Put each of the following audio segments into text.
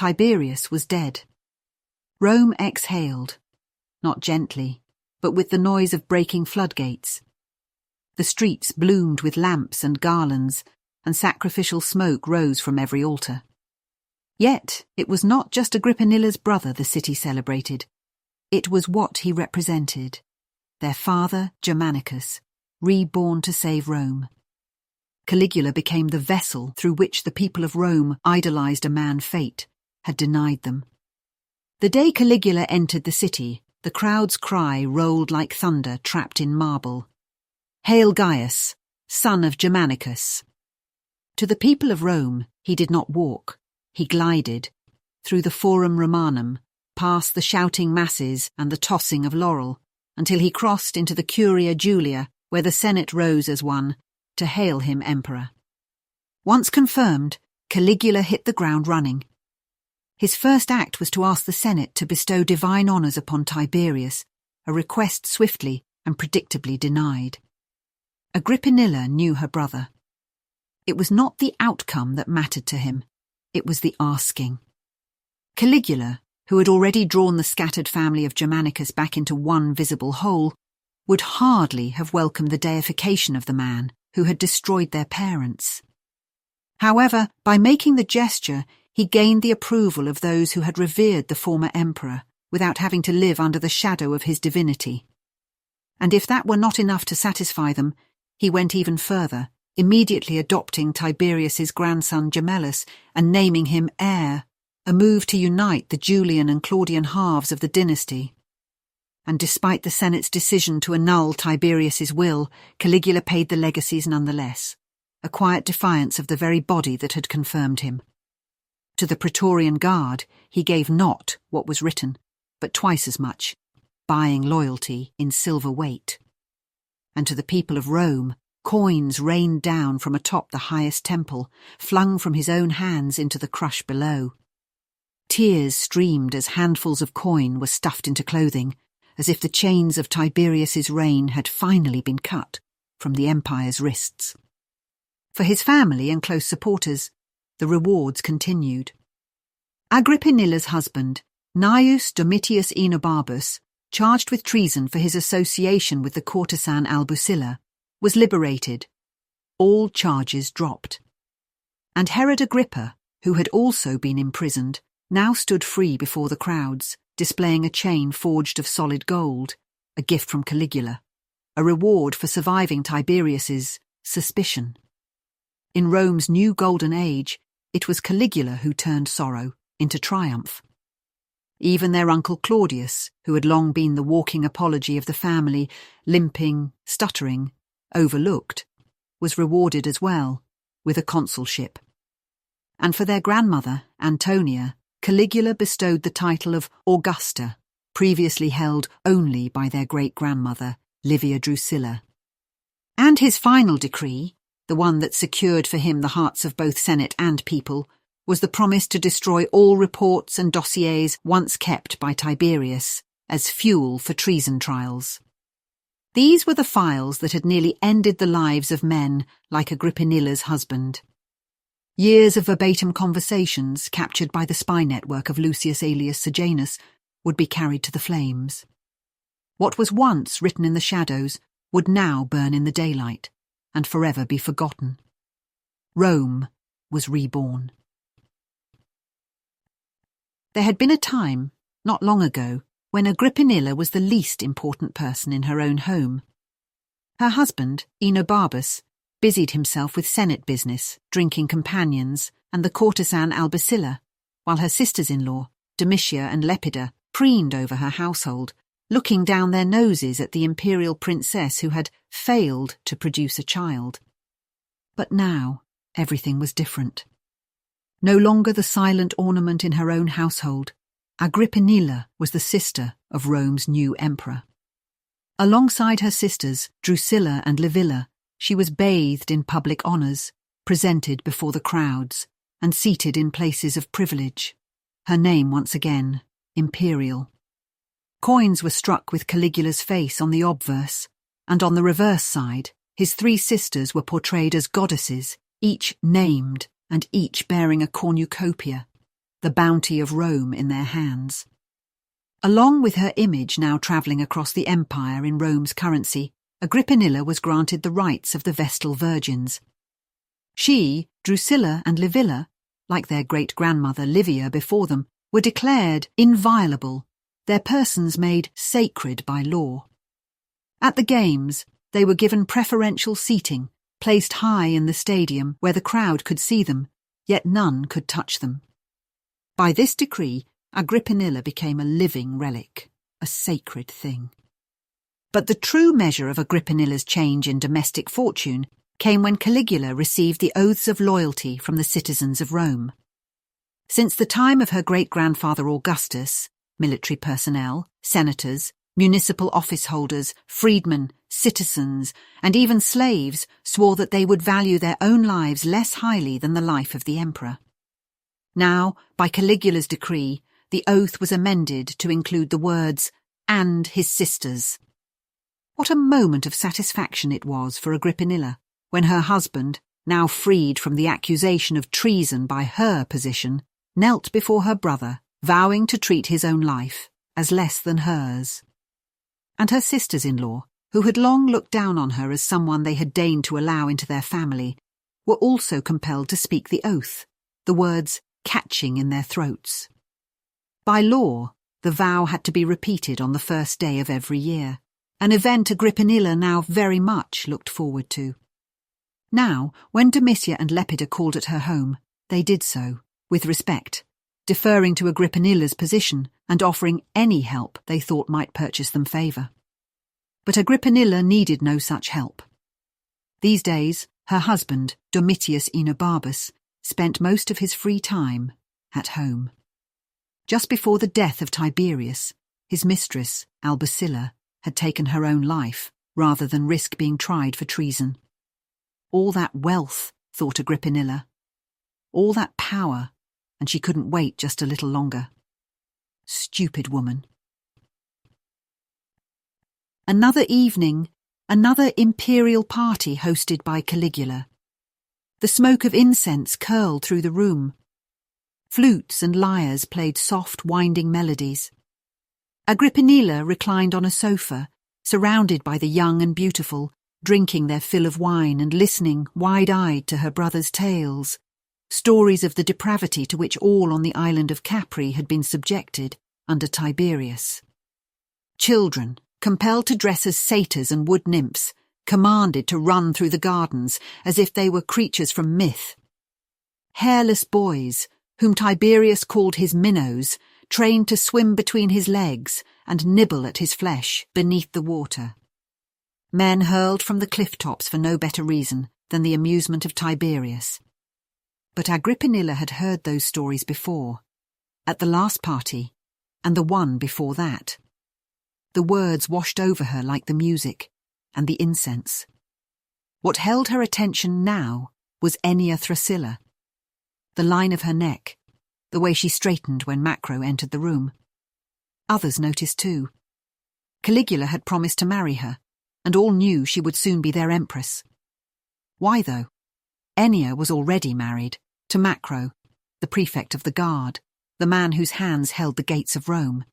Tiberius was dead. Rome exhaled, not gently, but with the noise of breaking floodgates. The streets bloomed with lamps and garlands, and sacrificial smoke rose from every altar. Yet it was not just Agrippinilla's brother the city celebrated. It was what he represented, their father Germanicus, reborn to save Rome. Caligula became the vessel through which the people of Rome idolized a man fate had denied them. The day Caligula entered the city, the crowd's cry rolled like thunder trapped in marble. "Hail Gaius, son of Germanicus!" To the people of Rome, he did not walk, he glided, through the Forum Romanum, past the shouting masses and the tossing of laurel, until he crossed into the Curia Julia, where the Senate rose as one, to hail him emperor. Once confirmed, Caligula hit the ground running. His first act was to ask the Senate to bestow divine honours upon Tiberius, a request swiftly and predictably denied. Agrippinilla knew her brother. It was not the outcome that mattered to him, it was the asking. Caligula, who had already drawn the scattered family of Germanicus back into one visible whole, would hardly have welcomed the deification of the man who had destroyed their parents. However, by making the gesture, he gained the approval of those who had revered the former emperor without having to live under the shadow of his divinity. And if that were not enough to satisfy them, he went even further, immediately adopting Tiberius's grandson Gemellus and naming him heir, a move to unite the Julian and Claudian halves of the dynasty. And despite the Senate's decision to annul Tiberius's will, Caligula paid the legacies nonetheless, a quiet defiance of the very body that had confirmed him. To the Praetorian Guard, he gave not what was written, but twice as much, buying loyalty in silver weight. And to the people of Rome, coins rained down from atop the highest temple, flung from his own hands into the crush below. Tears streamed as handfuls of coin were stuffed into clothing, as if the chains of Tiberius's reign had finally been cut from the empire's wrists. For his family and close supporters, the rewards continued. Agrippinilla's husband, Gnaeus Domitius Enobarbus, charged with treason for his association with the courtesan Albusilla, was liberated. All charges dropped. And Herod Agrippa, who had also been imprisoned, now stood free before the crowds, displaying a chain forged of solid gold, a gift from Caligula, a reward for surviving Tiberius's suspicion. In Rome's new golden age, it was Caligula who turned sorrow into triumph. Even their uncle Claudius, who had long been the walking apology of the family, limping, stuttering, overlooked, was rewarded as well, with a consulship. And for their grandmother, Antonia, Caligula bestowed the title of Augusta, previously held only by their great-grandmother, Livia Drusilla. And his final decree, the one that secured for him the hearts of both Senate and people, was the promise to destroy all reports and dossiers once kept by Tiberius as fuel for treason trials. These were the files that had nearly ended the lives of men like Agrippinilla's husband. Years of verbatim conversations captured by the spy network of Lucius Aelius Sejanus would be carried to the flames. What was once written in the shadows would now burn in the daylight and forever be forgotten. Rome was reborn. There had been a time, not long ago, when Agrippinilla was the least important person in her own home. Her husband, Enobarbus, busied himself with Senate business, drinking companions, and the courtesan Albusilla, while her sisters-in-law, Domitia and Lepida, preened over her household, looking down their noses at the imperial princess who had failed to produce a child. But now everything was different. No longer the silent ornament in her own household, Agrippinilla was the sister of Rome's new emperor. Alongside her sisters, Drusilla and Livilla, she was bathed in public honours, presented before the crowds, and seated in places of privilege. Her name once again, Imperial. Coins were struck with Caligula's face on the obverse, and on the reverse side, his three sisters were portrayed as goddesses, each named and each bearing a cornucopia, the bounty of Rome in their hands. Along with her image now travelling across the empire in Rome's currency, Agrippinilla was granted the rights of the Vestal Virgins. She, Drusilla and Livilla, like their great-grandmother Livia before them, were declared inviolable, their persons made sacred by law. At the games, they were given preferential seating, placed high in the stadium where the crowd could see them, yet none could touch them. By this decree, Agrippinilla became a living relic, a sacred thing. But the true measure of Agrippinilla's change in domestic fortune came when Caligula received the oaths of loyalty from the citizens of Rome. Since the time of her great-grandfather Augustus, military personnel, senators, municipal office holders, freedmen, citizens, and even slaves swore that they would value their own lives less highly than the life of the emperor. Now, by Caligula's decree, the oath was amended to include the words, "and his sisters." What a moment of satisfaction it was for Agrippinilla when her husband, now freed from the accusation of treason by her position, knelt before her brother, vowing to treat his own life as less than hers. And her sisters-in-law, who had long looked down on her as someone they had deigned to allow into their family, were also compelled to speak the oath, the words catching in their throats. By law, the vow had to be repeated on the first day of every year, an event Agrippinilla now very much looked forward to. Now, when Domitia and Lepida called at her home, they did so, with respect, deferring to Agrippinilla's position and offering any help they thought might purchase them favour. But Agrippinilla needed no such help. These days, her husband, Domitius Aenobarbus, spent most of his free time at home. Just before the death of Tiberius, his mistress, Albicilla, had taken her own life rather than risk being tried for treason. All that wealth, thought Agrippinilla. All that power, and she couldn't wait just a little longer. Stupid woman. Another evening, another imperial party hosted by Caligula. The smoke of incense curled through the room. Flutes and lyres played soft, winding melodies. Agrippinilla reclined on a sofa, surrounded by the young and beautiful, drinking their fill of wine and listening wide-eyed to her brother's tales, stories of the depravity to which all on the island of Capri had been subjected under Tiberius. Children, compelled to dress as satyrs and wood nymphs, commanded to run through the gardens as if they were creatures from myth. Hairless boys, whom Tiberius called his minnows, trained to swim between his legs and nibble at his flesh beneath the water. Men hurled from the cliff tops for no better reason than the amusement of Tiberius. But Agrippinilla had heard those stories before, at the last party, and the one before that. The words washed over her like the music, and the incense. What held her attention now was Ennia Thrasilla, the line of her neck, the way she straightened when Macro entered the room. Others noticed too. Caligula had promised to marry her, and all knew she would soon be their empress. Why, though? Ennia was already married to Macro, the prefect of the guard, the man whose hands held the gates of Rome.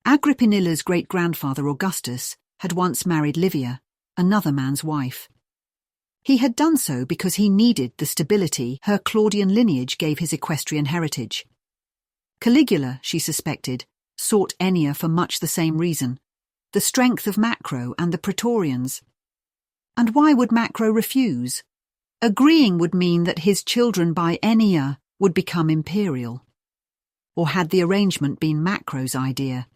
Agrippinilla's great-grandfather Augustus had once married Livia, another man's wife. He had done so because he needed the stability her Claudian lineage gave his equestrian heritage. Caligula, she suspected, sought Ennia for much the same reason, the strength of Macro and the Praetorians. And why would Macro refuse? Agreeing would mean that his children by Ennia would become imperial. Or had the arrangement been Macro's idea?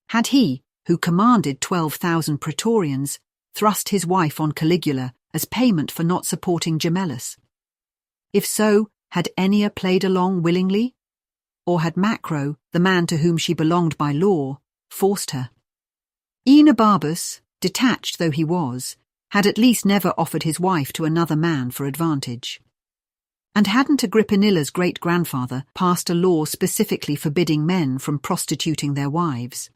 Had he, who commanded 12,000 Praetorians, thrust his wife on Caligula as payment for not supporting Gemellus? If so, had Ennia played along willingly? Or had Macro, the man to whom she belonged by law, forced her? Aenobarbus, detached though he was, had at least never offered his wife to another man for advantage. And hadn't Agrippinilla's great-grandfather passed a law specifically forbidding men from prostituting their wives?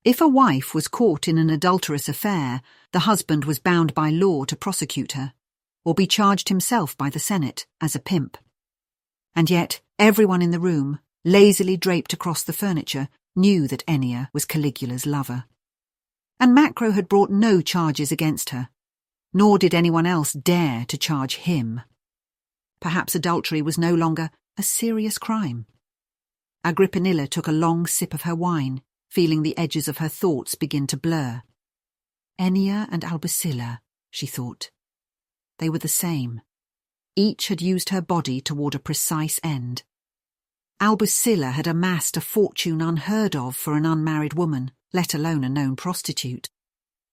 If a wife was caught in an adulterous affair, the husband was bound by law to prosecute her, or be charged himself by the Senate as a pimp. And yet Everyone in the room, lazily draped across the furniture, knew that Ennia was Caligula's lover. And Macro had brought no charges against her, nor did anyone else dare to charge him. Perhaps adultery was no longer a serious crime. Agrippinilla took a long sip of her wine, feeling the edges of her thoughts begin to blur. Ennia and Albusilla, she thought. They were the same. Each had used her body toward a precise end. Albusilla had amassed a fortune unheard of for an unmarried woman, let alone a known prostitute.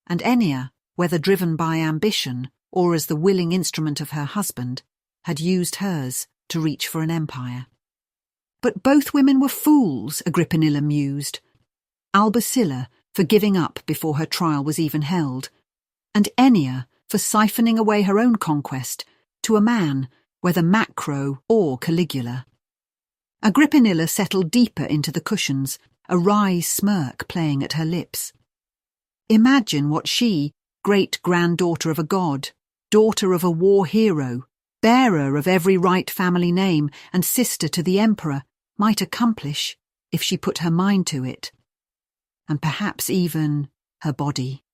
And Ennia, whether driven by ambition or as the willing instrument of her husband, had used hers to reach for an empire. But both women were fools, Agrippinilla mused. Albusilla for giving up before her trial was even held, and Ennia for siphoning away her own conquest to a man, whether Macro or Caligula. Agrippinilla settled deeper into the cushions, a wry smirk playing at her lips. Imagine what she, great-granddaughter of a god, daughter of a war hero, bearer of every right family name and sister to the emperor, might accomplish if she put her mind to it. And perhaps even her body.